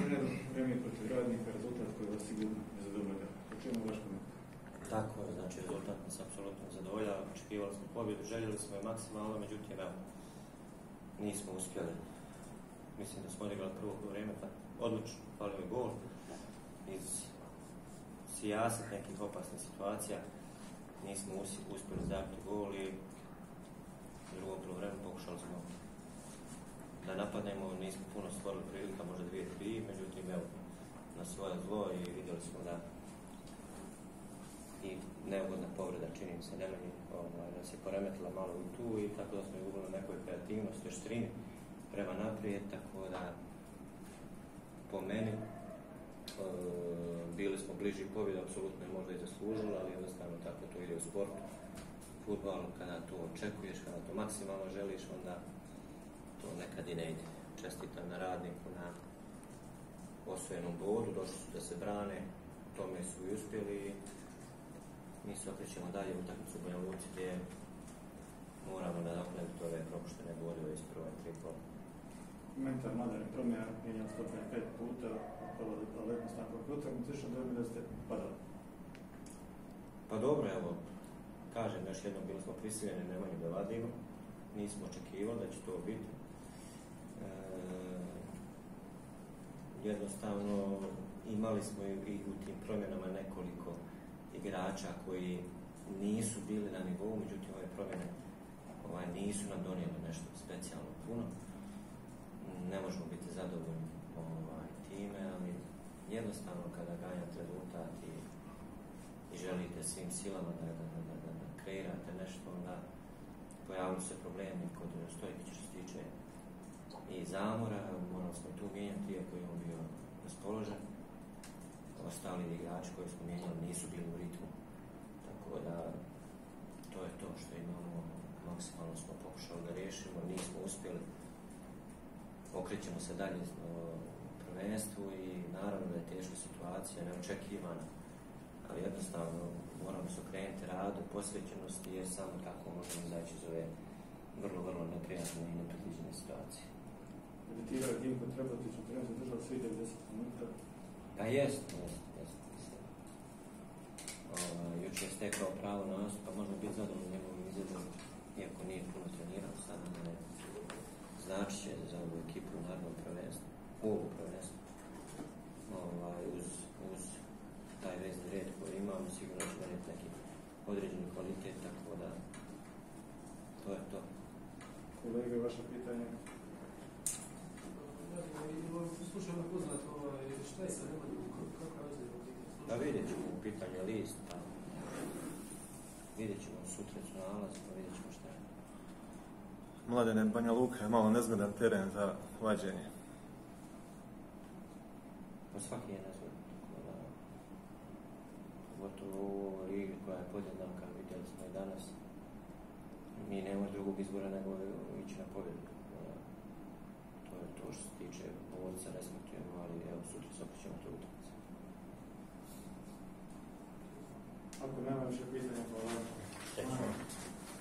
trener, vreme protiv Radnika, rezultat koji vas sigurno ne zadovoljava. O čemu vaš komentar? Tako je, znači rezultat nas apsolutno zadovoljava, očekivali smo pobjedu, željeli smo je maksimalno, međutim, evo, nismo uspjeli. Mislim da smo odigrali prvo vrijeme, odlično, falio je gol iz sijasat nekih opasnih situacija, nismo uspjeli zabiti gol i u drugom poluvremenu pokušali smo da napadnemo, nismo puno stvorili prilika, možda 2-3, međutim, evo, na svoje zlo i vidjeli smo da i neugodna povreda, čini mi se, Nemanji, nas je poremetila malo i tu i tako da smo izgubili na nekoj kreativnosti, oštrini prema naprijed, tako da po meni bili smo bliži pobjede, apsolutno je možda i zaslužili, ali jednostavno tako to ide u sportu. Fudbalu, kada to očekuješ, kada to maksimalno želiš, onda to nekad i ne ide. Čestitam na Radniku, na osvojenom bodu, došli su da se brane, tome su i uspjeli. Mi se okrećemo dalje u utakmicu u Banja Luci gdje moramo nadoknaditi ove propuštene bodove iz prve 3 kola. Komentar Mladene promjena, mijenjao 105 puta, ali jednostavno kako utakmice što dobili da ste padali. Pa dobro, evo, kažem još jednom, bili smo prisiljeni Nemanju da vadimo, nismo očekivali da će to biti. Jednostavno, imali smo i u tim promjenama nekoliko igrača koji nisu bili na nivou, međutim ove promjene nisu nam donijeli nešto specijalno puno. Ne možemo biti zadovoljni time, ali jednostavno kada ganjate rezultat i želite svim silama da kreirate nešto, onda pojavili se problemi kod Stojkića što se tiče i zamora, morali smo tu mijenjati iako je on bio raspoložen. Ostali igrači koji smo mijenjali nisu bili u ritmu, tako da to je to što imamo, maksimalno smo pokušali da riješimo, nismo uspjeli. Okrećemo se dalje u prvenstvu i naravno da je teška situacija, neočekivana, ali jednostavno moramo se okrenuti radu, posvećenosti jer samo tako možemo izaći iz ove vrlo neprijatne i nepredviđene situacije. Debitirao je Dimko Trebotić, u trenutu držao svi 90 minuta. Pa jest. Jučer je stekao pravo na nastup, pa možda biti zadovoljno njegovim izgledom, iako nije puno trenirao, sada ne znači će za ovu ekipu u narednom prvenstvu, u ovu prvenstvu. Uz taj vezni red koji imamo, sigurno će donijeti neki određeni kvalitet, tako da to je to. Kolege, vaše pitanje? Slušajmo poznat, šta je sa Nemanjom, kako je ozirno? Pa vidjet ćemo u pitanje list, pa vidjet ćemo sutra ću nalaz, pa vidjet ćemo šta je. Mladene, Banja Luka je malo nezgodan teren za vađenje. Pa svaki je nezgodan, tako da pogotovo u ovoj ligi koja je podjednaka, vidjeli smo i danas, mi nemamo drugog izbora nego ići na pobjedu. To je to što se tiče Borca, respektujemo, ali evo sutra se okrećemo te utakmice. Ako nema više pitanja, hvala.